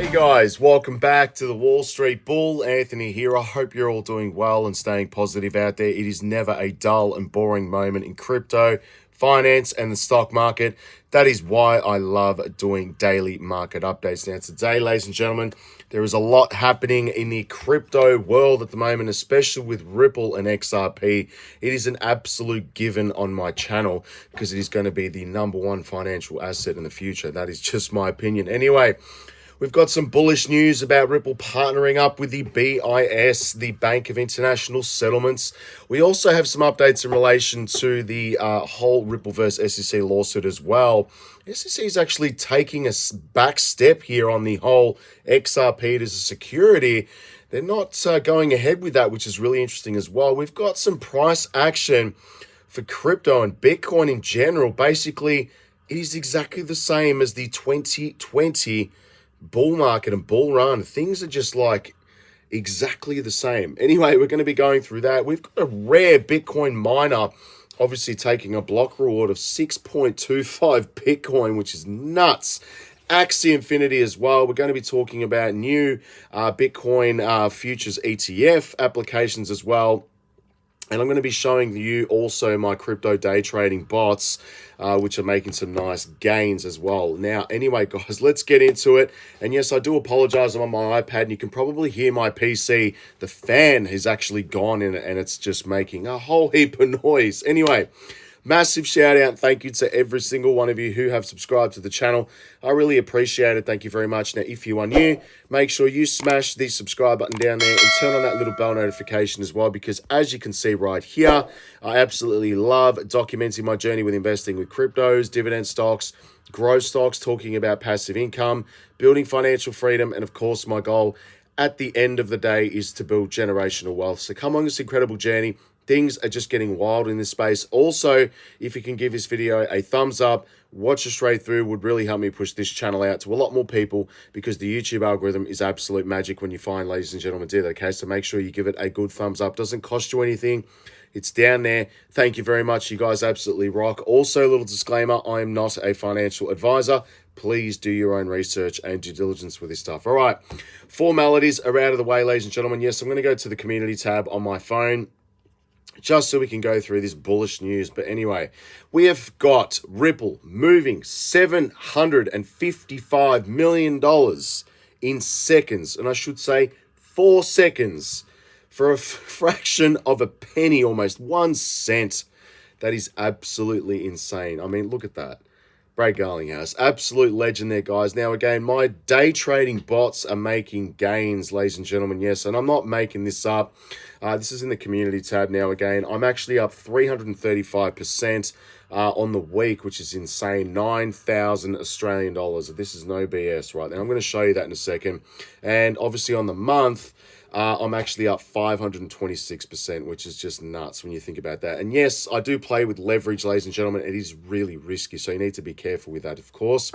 Howdy guys, welcome back to the Wall Street Bull. Anthony here. I hope you're all doing well and staying positive out there. It is never a dull and boring moment in crypto, finance and the stock market. That is why I love doing daily market updates. Now today, ladies and gentlemen, there is a lot happening in the crypto world at the moment, especially with Ripple and XRP. It is an absolute given on my channel because it is going to be the number one financial asset in the future. That is just my opinion. Anyway, we've got some bullish news about Ripple partnering up with the BIS, the Bank of International Settlements. We also have some updates in relation to the whole Ripple versus SEC lawsuit as well. SEC is actually taking a back step here on the whole XRP as a security. They're not going ahead with that, which is really interesting as well. We've got some price action for crypto and Bitcoin in general. Basically, it is exactly the same as the 2020 bull market and bull run. Things are just like exactly the same. Anyway, we're going to be going through that. We've got a rare Bitcoin miner obviously taking a block reward of 6.25 Bitcoin, which is nuts. Axie Infinity as well. We're going to be talking about new Bitcoin futures ETF applications as well. And I'm going to be showing you also my crypto day trading bots, which are making some nice gains as well. Now, anyway, guys, let's get into it. And yes, I do apologize. I'm on my iPad, and you can probably hear my PC. The fan has actually gone in it, and it's just making a whole heap of noise. Anyway, massive shout out and thank you to every single one of you who have subscribed to the channel. I really appreciate it. Thank you very much. Now, if you are new, make sure you smash the subscribe button down there and turn on that little bell notification as well, because as you can see right here, I absolutely love documenting my journey with investing with cryptos, dividend stocks, growth stocks, talking about passive income, building financial freedom, and of course, my goal at the end of the day is to build generational wealth. So come on this incredible journey. Things are just getting wild in this space. Also, if you can give this video a thumbs up, watch it straight through, would really help me push this channel out to a lot more people, because the YouTube algorithm is absolute magic when you find, ladies and gentlemen, do that, okay? So make sure you give it a good thumbs up. Doesn't cost you anything. It's down there. Thank you very much. You guys absolutely rock. Also, a little disclaimer, I am not a financial advisor. Please do your own research and due diligence with this stuff. All right, formalities are out of the way, ladies and gentlemen. Yes, I'm going to go to the community tab on my phone, just so we can go through this bullish news. But anyway, we have got Ripple moving $755 million in seconds. And I should say 4 seconds, for a fraction of a penny, almost 1 cent. That is absolutely insane. I mean, look at that. Brad Garlinghouse, absolute legend there, guys. Now, again, my day trading bots are making gains, ladies and gentlemen. Yes, and I'm not making this up. This is in the community tab now. Again, I'm actually up 335% on the week, which is insane. 9,000 Australian dollars. This is no BS right now. I'm going to show you that in a second. And obviously on the month, I'm actually up 526%, which is just nuts when you think about that. And yes, I do play with leverage, ladies and gentlemen. It is really risky, so you need to be careful with that, of course.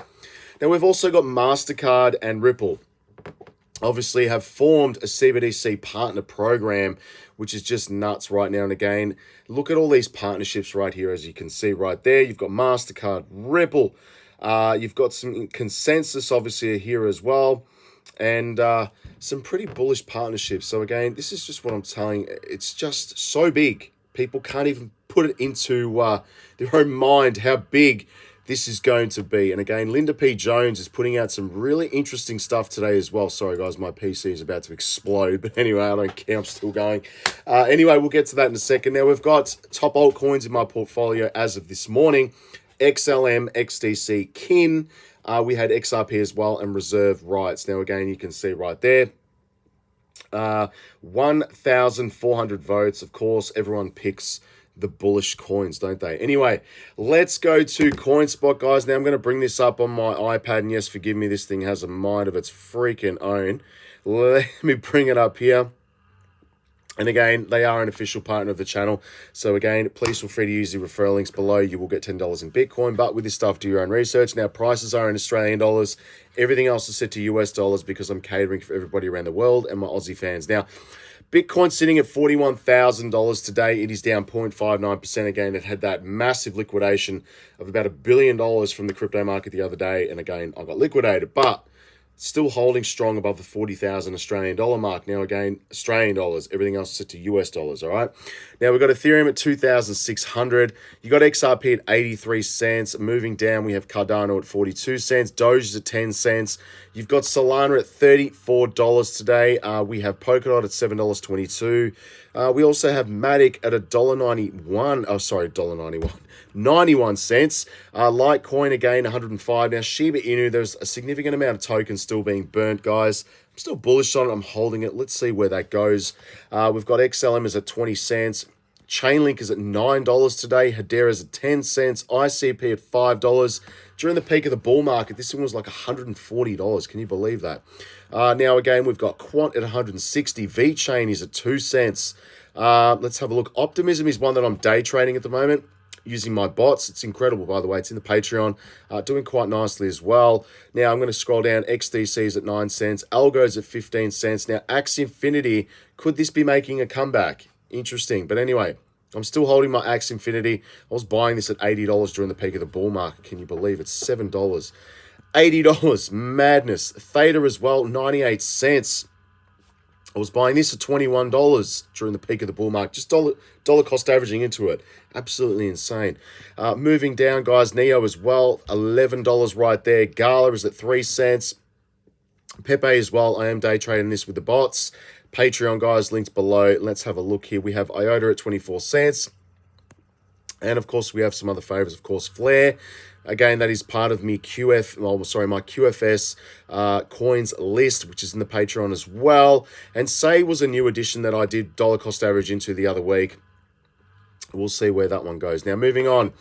Now, we've also got MasterCard and Ripple obviously have formed a CBDC partner program, which is just nuts right now. And again, look at all these partnerships right here, as you can see right there. You've got MasterCard, Ripple. You've got some consensus, obviously, here as well. And some pretty bullish partnerships. So again, this is just what I'm telling. It's just so big. People can't even put it into their own mind how big this is going to be. And again, Linda P. Jones is putting out some really interesting stuff today as well. Sorry, guys, my PC is about to explode. But anyway, I don't care. I'm still going. Anyway, we'll get to that in a second. Now, we've got top altcoins in my portfolio as of this morning. XLM, XDC, KIN. We had XRP as well, and reserve rights. Now, again, you can see right there, 1,400 votes. Of course, everyone picks the bullish coins, don't they? Anyway, let's go to CoinSpot, guys. Now, I'm going to bring this up on my iPad, and yes, forgive me, this thing has a mind of its freaking own. Let me bring it up here. And again, they are an official partner of the channel. So again, please feel free to use the referral links below. You will get $10 in Bitcoin. But with this stuff, do your own research. Now, prices are in Australian dollars. Everything else is set to US dollars because I'm catering for everybody around the world and my Aussie fans. Now, Bitcoin sitting at $41,000 today. It is down 0.59%. Again, it had that massive liquidation of about $1 billion from the crypto market the other day. And again, I got liquidated. But Still holding strong above the 40,000 Australian dollar mark. Now, again, Australian dollars, everything else is set to US dollars, all right? Now, we've got Ethereum at 2,600. You got XRP at 83 cents. Moving down, we have Cardano at 42 cents. Doge is at 10 cents. You've got Solana at $34 today. We have Polkadot at $7.22. We also have Matic at $1.91. Oh, sorry, $1.91. 91 cents. Litecoin again, 105. Now, Shiba Inu, there's a significant amount of tokens still being burnt, guys. I'm still bullish on it. I'm holding it. Let's see where that goes. We've got XLM is at 20 cents. Chainlink is at $9 today. Hedera is at 10 cents. ICP at $5. During the peak of the bull market, this one was like $140. Can you believe that? Now, again, we've got Quant at 160. VeChain is at 2 cents. Let's have a look. Optimism is one that I'm day trading at the moment, using my bots. It's incredible, by the way. It's in the Patreon, doing quite nicely as well. Now, I'm going to scroll down. XDC is at 9 cents. Algo's at 15 cents. Now, Axie Infinity, could this be making a comeback? Interesting. But anyway, I'm still holding my Axie Infinity. I was buying this at $80 during the peak of the bull market. Can you believe it? $7. $80. Madness. Theta as well, 98 cents. I was buying this at $21 during the peak of the bull market, just dollar cost averaging into it. Absolutely insane. Moving down, guys, Neo as well, $11 right there. Gala is at 3 cents. Pepe as well. I am day trading this with the bots. Patreon, guys, links below. Let's have a look here. We have IOTA at 24 cents. And, of course, we have some other favorites, of course, Flare. Again, that is part of my QFS coins list, which is in the Patreon as well. And Say was a new addition that I did dollar cost average into the other week. We'll see where that one goes. Now, moving on,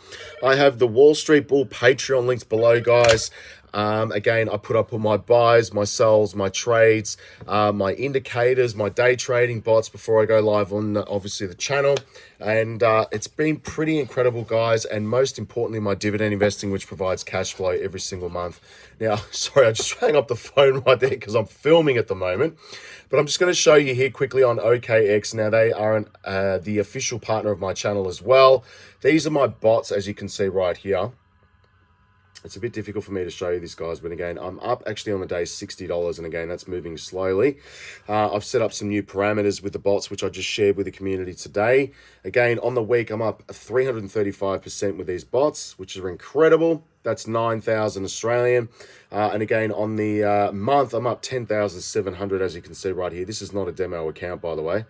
I have the Wall Street Bull Patreon links below, guys. Again, I put up all my buys, my sells, my trades, my indicators, my day trading bots before I go live on, obviously, the channel. And it's been pretty incredible, guys. And most importantly, my dividend investing, which provides cash flow every single month. Now, sorry, I just rang up the phone right there because I'm filming at the moment. But I'm just going to show you here quickly on OKX. Now, they are the official partner of my channel as well. These are my bots, as you can see right here. It's a bit difficult for me to show you this, guys, but again, I'm up actually on the day $60, and again, that's moving slowly. I've set up some new parameters with the bots, which I just shared with the community today. Again, on the week, I'm up 335% with these bots, which are incredible. That's 9,000 Australian. And again, on the month, I'm up 10,700, as you can see right here. This is not a demo account, by the way.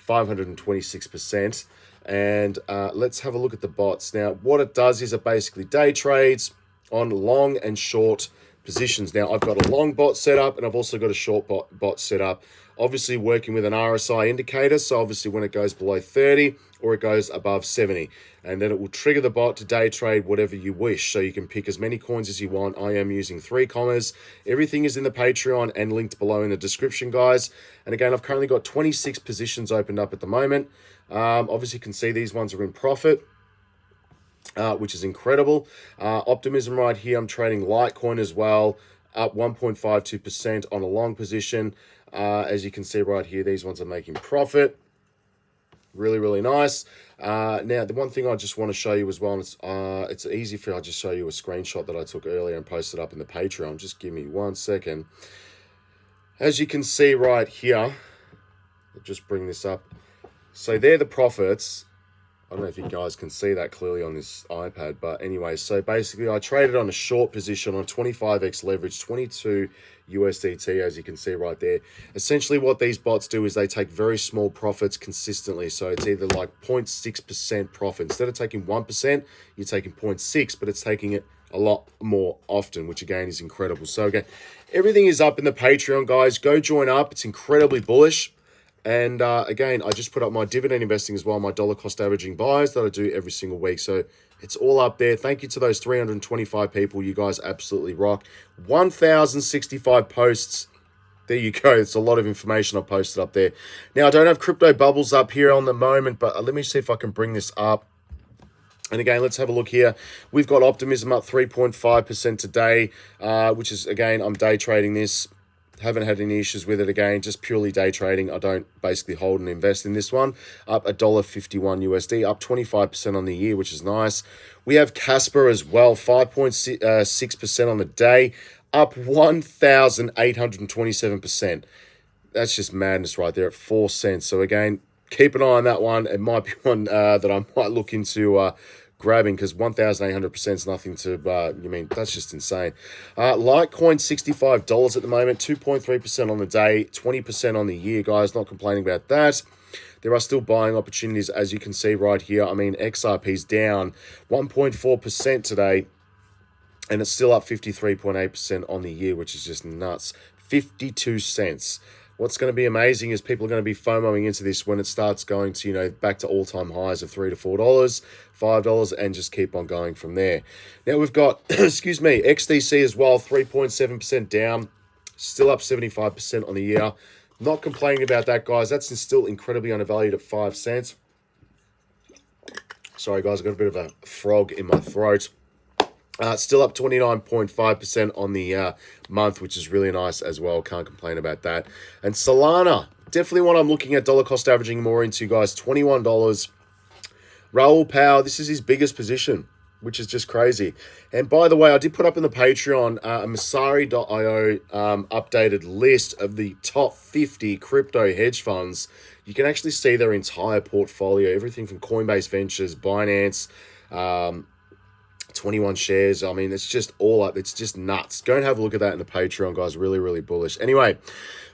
526%. And let's have a look at the bots. Now, what it does is it basically day trades on long and short positions. Now, I've got a long bot set up, and I've also got a short bot set up, obviously working with an RSI indicator. So obviously when it goes below 30 or it goes above 70, and then it will trigger the bot to day trade whatever you wish. So you can pick as many coins as you want. I am using 3 commas. Everything is in the Patreon and linked below in the description, guys. And again, I've currently got 26 positions opened up at the moment. Obviously you can see these ones are in profit, which is incredible. Optimism right here, I'm trading Litecoin as well, up 1.52% on a long position. As you can see right here, these ones are making profit. Really, really nice. Now, the one thing I just want to show you as well, and it's easy for, I'll just show you a screenshot that I took earlier and posted up in the Patreon. Just give me 1 second. As you can see right here, I'll just bring this up. So they're the profits. I don't know if you guys can see that clearly on this iPad, but anyway, so basically I traded on a short position on 25x leverage, 22 USDT, as you can see right there. Essentially what these bots do is they take very small profits consistently. So it's either like 0.6% profit. Instead of taking 1%, you're taking 0.6, but it's taking it a lot more often, which again is incredible. So again, everything is up in the Patreon, guys. Go join up. It's incredibly bullish. And again, I just put up my dividend investing as well, my dollar cost averaging buys that I do every single week. So it's all up there. Thank you to those 325 people. You guys absolutely rock. 1,065 posts. There you go. It's a lot of information I posted up there. Now, I don't have crypto bubbles up here on the moment, but let me see if I can bring this up. And again, let's have a look here. We've got Optimism up 3.5% today, which is, again, I'm day trading this. Haven't had any issues with it, again, just purely day trading. I don't basically hold and invest in this one. Up $1.51 USD, up 25% on the year, which is nice. We have Casper as well, 5.6% on the day, up 1,827%. That's just madness right there at 4 cents. So again, keep an eye on that one. It might be one that I might look into grabbing, because 1,800% is nothing to, that's just insane. Litecoin, $65 at the moment, 2.3% on the day, 20% on the year, guys. Not complaining about that. There are still buying opportunities, as you can see right here. I mean, XRP's down 1.4% today, and it's still up 53.8% on the year, which is just nuts. 52 cents. What's going to be amazing is people are going to be FOMOing into this when it starts going to, back to all-time highs of $3 to $4, $5, and just keep on going from there. Now we've got, XDC as well, 3.7% down, still up 75% on the year. Not complaining about that, guys. That's still incredibly undervalued at 5 cents. Sorry, guys, I got a bit of a frog in my throat. Still up 29.5% on the month, which is really nice as well. Can't complain about that. And Solana, definitely one I'm looking at dollar cost averaging more into, guys. $21. Raoul Pal, this is his biggest position, which is just crazy. And by the way, I did put up in the Patreon a Messari.io updated list of the top 50 crypto hedge funds. You can actually see their entire portfolio, everything from Coinbase Ventures, Binance, 21 shares. I mean, it's just all up. It's just nuts. Go and have a look at that in the Patreon, guys. Really, really bullish. Anyway,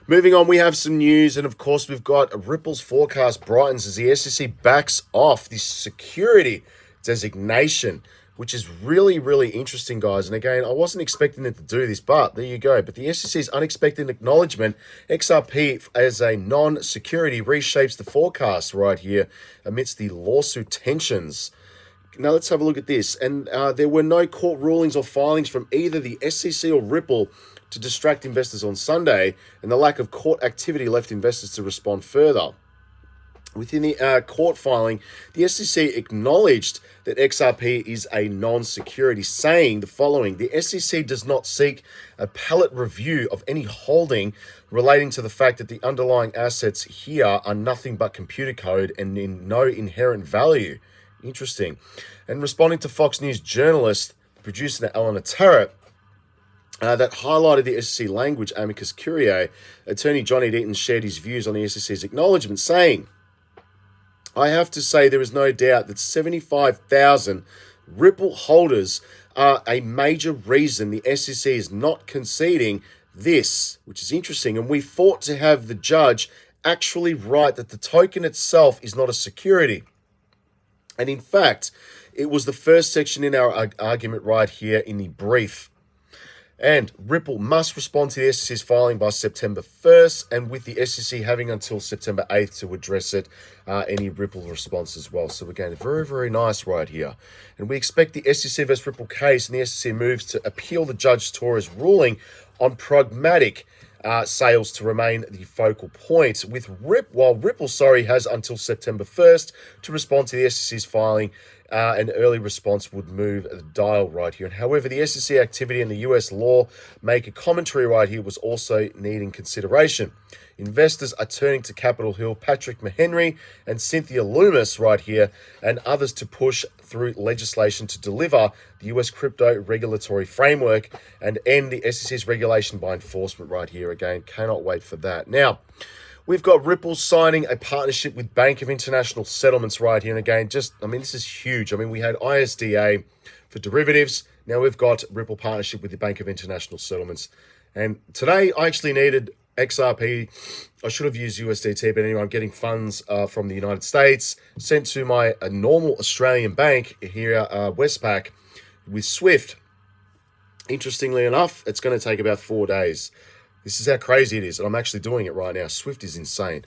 moving on, we have some news. And of course, we've got Ripple's forecast brightens as the SEC backs off the security designation, which is really, really interesting, guys. And again, I wasn't expecting it to do this, but there you go. But the SEC's unexpected acknowledgement, XRP as a non-security, reshapes the forecast right here amidst the lawsuit tensions. Now let's have a look at this. And there were no court rulings or filings from either the SEC or Ripple to distract investors on Sunday, and the lack of court activity left investors to respond further. Within the court filing, the SEC acknowledged that XRP is a non-security, saying the following: the SEC does not seek appellate review of any holding relating to the fact that the underlying assets here are nothing but computer code and in no inherent value. Interesting. And responding to Fox News journalist, producer Eleanor Tarrant, that highlighted the SEC language, amicus curiae, attorney Johnny Deaton shared his views on the SEC's acknowledgement, saying, "I have to say there is no doubt that 75,000 Ripple holders are a major reason the SEC is not conceding this," which is interesting. "And we fought to have the judge actually write that the token itself is not a security. And in fact, it was the first section in our argument right here in the brief. And Ripple must respond to the SEC's filing by September 1st, and with the SEC having until September 8th to address it, any Ripple response as well." So again, very, very nice right here. And we expect the SEC vs Ripple case and the SEC moves to appeal the Judge Torres ruling on pragmatic sales to remain the focal point, while Ripple has until September 1st to respond to the SEC's filing. An early response would move the dial right here. And however, the SEC activity and the US law maker commentary right here was also needing consideration. Investors are turning to Capitol Hill, Patrick Mahenry and Cynthia Loomis right here, and others to push through legislation to deliver the US crypto regulatory framework and end the SEC's regulation by enforcement right here. Again, cannot wait for that. Now, we've got Ripple signing a partnership with Bank of International Settlements right here. And again, this is huge. We had ISDA for derivatives. Now we've got Ripple partnership with the Bank of International Settlements. And today I actually needed XRP. I should have used USDT, but anyway, I'm getting funds from the United States sent to my normal Australian bank here, Westpac, with SWIFT. Interestingly enough, it's going to take about 4 days. This is how crazy it is, and I'm actually doing it right now. SWIFT is insane.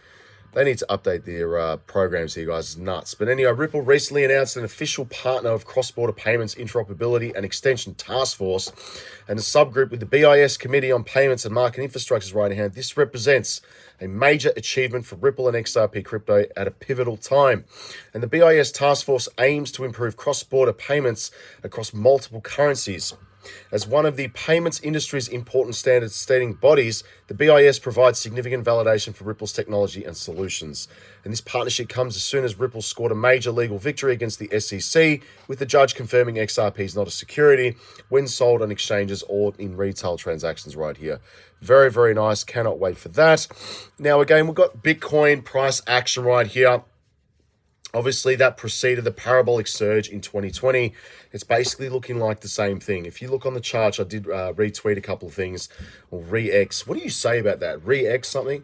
They need to update their programs here, guys. It's nuts. But anyway, Ripple recently announced an official partner of cross-border payments interoperability and extension task force and a subgroup with the BIS Committee on Payments and Market Infrastructures right in hand. This represents a major achievement for Ripple and XRP crypto at a pivotal time. And the BIS task force aims to improve cross-border payments across multiple currencies. As one of the payments industry's important standards setting bodies, the BIS provides significant validation for Ripple's technology and solutions. And this partnership comes as soon as Ripple scored a major legal victory against the SEC, with the judge confirming XRP is not a security when sold on exchanges or in retail transactions right here. Very, very nice. Cannot wait for that. Now, again, we've got Bitcoin price action right here. Obviously, that preceded the parabolic surge in 2020. It's basically looking like the same thing. If you look on the charts, I did retweet a couple of things, or re-X. What do you say about that? Re-X something?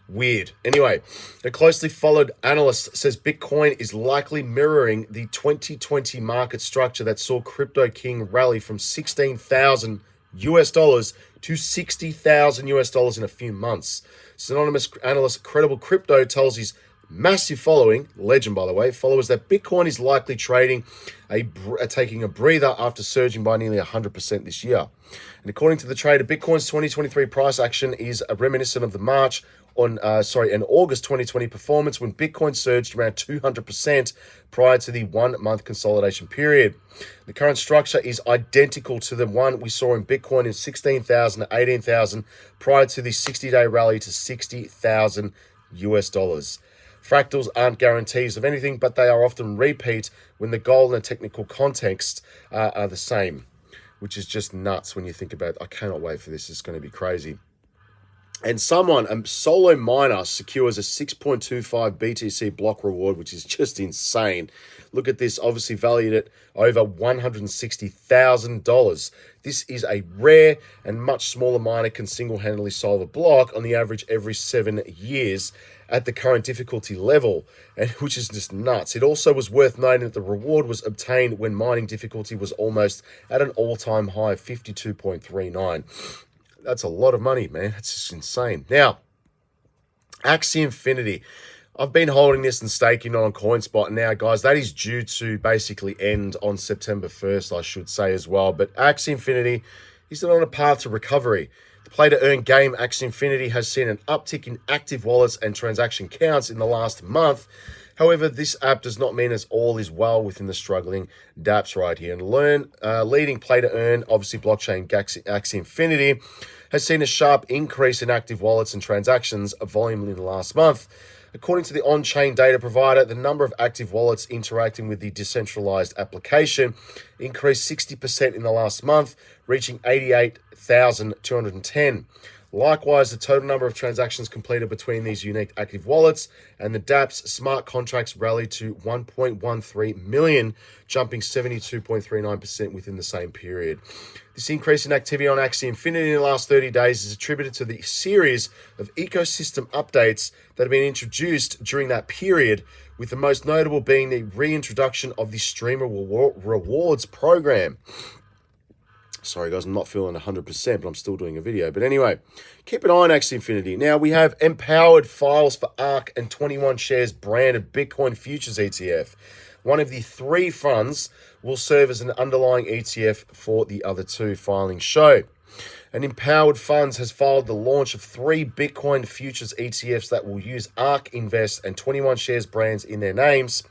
Weird. Anyway, a closely followed analyst says Bitcoin is likely mirroring the 2020 market structure that saw Crypto King rally from 16,000 US dollars to 60,000 US dollars in a few months. Synonymous analyst Credible Crypto tells his massive following, legend by the way, followers that Bitcoin is likely taking a breather after surging by nearly 100% this year. And according to the trader, Bitcoin's 2023 price action is reminiscent of the August 2020 performance when Bitcoin surged around 200% prior to the 1 month consolidation period. The current structure is identical to the one we saw in Bitcoin in 16,000 to 18,000 prior to the 60-day rally to 60,000 US dollars. Fractals aren't guarantees of anything, but they are often repeat when the goal and the technical context are the same, which is just nuts when you think about it. I cannot wait for this. It's going to be crazy. And a solo miner, secures a 6.25 BTC block reward, which is just insane. Look at this, obviously valued at over $160,000. This is a rare and much smaller miner can single-handedly solve a block on the average every 7 years at the current difficulty level, and which is just nuts. It also was worth noting that the reward was obtained when mining difficulty was almost at an all-time high of 52.39. That's a lot of money, man. That's just insane. Now, Axie Infinity. I've been holding this and staking on CoinSpot. Now, guys, that is due to basically end on September 1st, I should say as well. But Axie Infinity is on a path to recovery. The play-to-earn game Axie Infinity has seen an uptick in active wallets and transaction counts in the last month. However, this app does not mean as all is well within the struggling dApps right here. And leading play-to-earn, obviously blockchain Axie Infinity, has seen a sharp increase in active wallets and transactions volume in the last month. According to the on-chain data provider, the number of active wallets interacting with the decentralized application increased 60% in the last month, reaching 88,210. Likewise, the total number of transactions completed between these unique active wallets and the dApps smart contracts rallied to 1.13 million, jumping 72.39% within the same period. This increase in activity on Axie Infinity in the last 30 days is attributed to the series of ecosystem updates that have been introduced during that period, with the most notable being the reintroduction of the Streamer Rewards program. Sorry, guys, I'm not feeling 100%, but I'm still doing a video. But anyway, keep an eye on Axie Infinity. Now, we have empowered files for ARK and 21 shares branded Bitcoin Futures ETF. One of the 3 funds will serve as an underlying ETF for the other 2 filings show. And Empowered Funds has filed the launch of 3 Bitcoin Futures ETFs that will use ARK Invest and 21 shares brands in their names.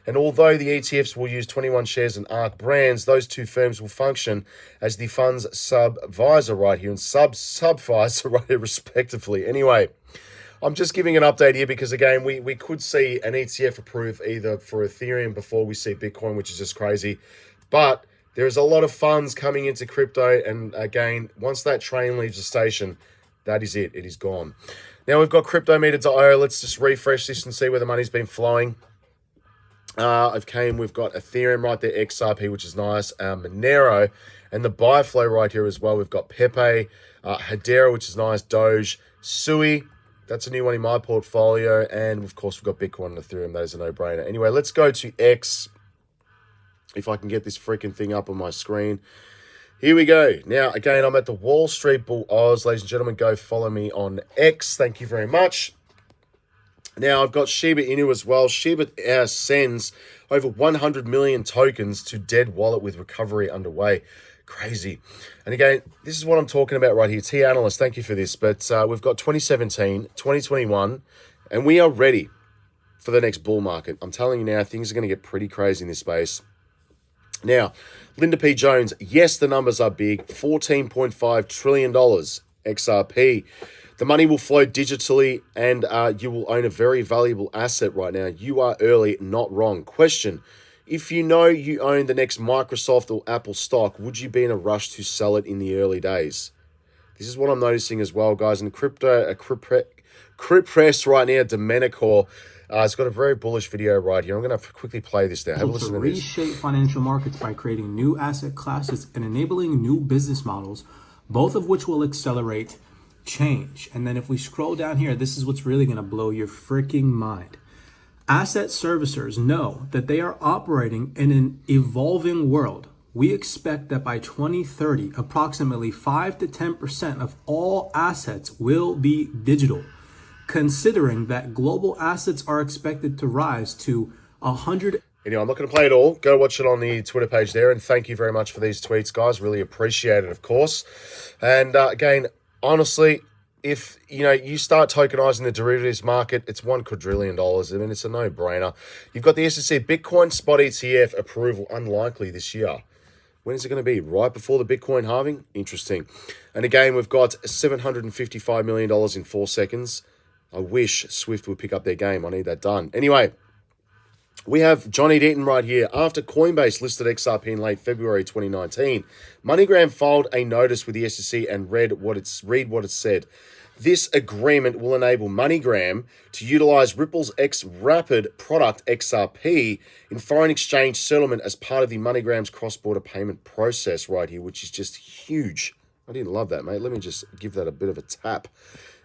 And although the ETFs will use 21 shares and ARK brands, those 2 firms will function as the fund's sub-advisor right here and sub-subvisor right here, respectively. Anyway, I'm just giving an update here because, again, we could see an ETF approved either for Ethereum before we see Bitcoin, which is just crazy. But there's a lot of funds coming into crypto. And, again, once that train leaves the station, that is it. It is gone. Now, we've got Cryptometer.io. Let's just refresh this and see where the money's been flowing. We've got Ethereum right there, XRP, which is nice, Monero, and the buy flow right here as well. We've got Pepe, Hedera, which is nice, Doge, Sui, that's a new one in my portfolio, and of course we've got Bitcoin and Ethereum. That is a no-brainer. Anyway, let's go to X, if I can get this freaking thing up on my screen. Here we go. Now, again, I'm at the Wall Street Bull Oz. Ladies and gentlemen, go follow me on X. Thank you very much. Now, I've got Shiba Inu as well. Shiba sends over 100 million tokens to Dead Wallet with recovery underway. Crazy. And again, this is what I'm talking about right here. T Analyst, thank you for this. But we've got 2017, 2021, and we are ready for the next bull market. I'm telling you now, things are going to get pretty crazy in this space. Now, Linda P. Jones, yes, the numbers are big. $14.5 trillion XRP. The money will flow digitally, and you will own a very valuable asset right now. You are early, not wrong. Question: if you know you own the next Microsoft or Apple stock, would you be in a rush to sell it in the early days? This is what I'm noticing as well, guys. In crypto, Crypt Press right now, Domenicor, it's got a very bullish video right here. I'm going to quickly play this now. Have a listen to this. Reshape financial markets by creating new asset classes and enabling new business models, both of which will accelerate change. And then if we scroll down here, this is what's really going to blow your freaking mind. Asset servicers know that they are operating in an evolving world. We expect that by 2030, approximately 5 to 10% of all assets will be digital, considering that global assets are expected to rise to 100. Anyway, I'm not going to play it all. Go watch it on the Twitter page there. And thank you very much for these tweets, guys. Really appreciate it, of course. And again, honestly, if you start tokenizing the derivatives market, it's $1 quadrillion. I mean, it's a no-brainer. You've got the SEC Bitcoin Spot ETF approval, unlikely this year. When is it going to be? Right before the Bitcoin halving? Interesting. And again, we've got $755 million in 4 seconds. I wish Swift would pick up their game. I need that done. Anyway, we have Johnny Deaton right here. After Coinbase listed XRP in late February 2019, MoneyGram filed a notice with the SEC and read what it said. This agreement will enable MoneyGram to utilize Ripple's X-Rapid product XRP in foreign exchange settlement as part of the MoneyGram's cross-border payment process right here, which is just huge. I didn't love that, mate. Let me just give that a bit of a tap.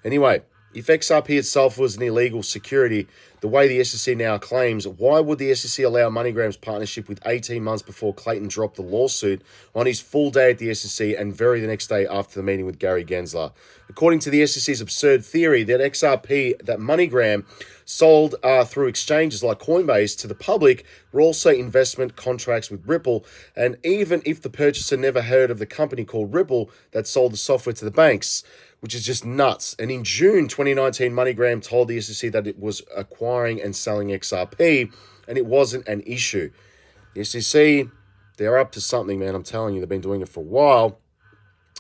Anyway, if XRP itself was an illegal security, the way the SEC now claims, why would the SEC allow MoneyGram's partnership with 18 months before Clayton dropped the lawsuit on his full day at the SEC and very the next day after the meeting with Gary Gensler? According to the SEC's absurd theory that XRP, that MoneyGram sold through exchanges like Coinbase to the public, were also investment contracts with Ripple, and even if the purchaser never heard of the company called Ripple that sold the software to the banks, which is just nuts. And in June 2019, MoneyGram told the SEC that it was acquiring and selling XRP, and it wasn't an issue. The SEC, they're up to something, man. I'm telling you, they've been doing it for a while.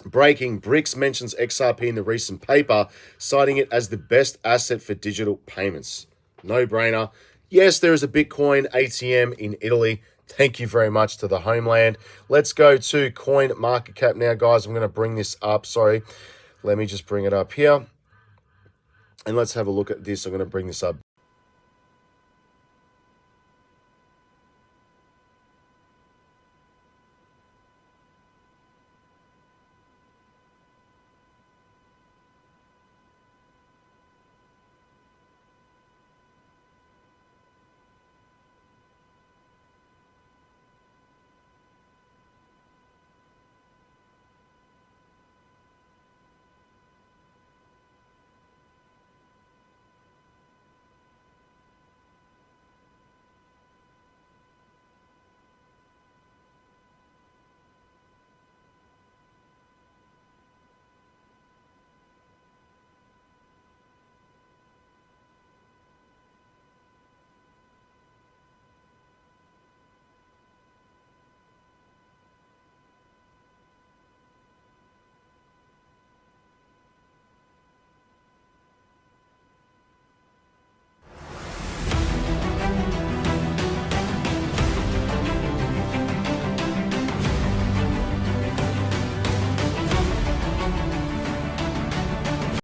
Breaking, BRICS mentions XRP in the recent paper, citing it as the best asset for digital payments. No-brainer. Yes, there is a Bitcoin ATM in Italy. Thank you very much to the homeland. Let's go to Coin Market Cap now, guys. I'm going to bring this up. Sorry. Let me just bring it up here. And let's have a look at this. I'm going to bring this up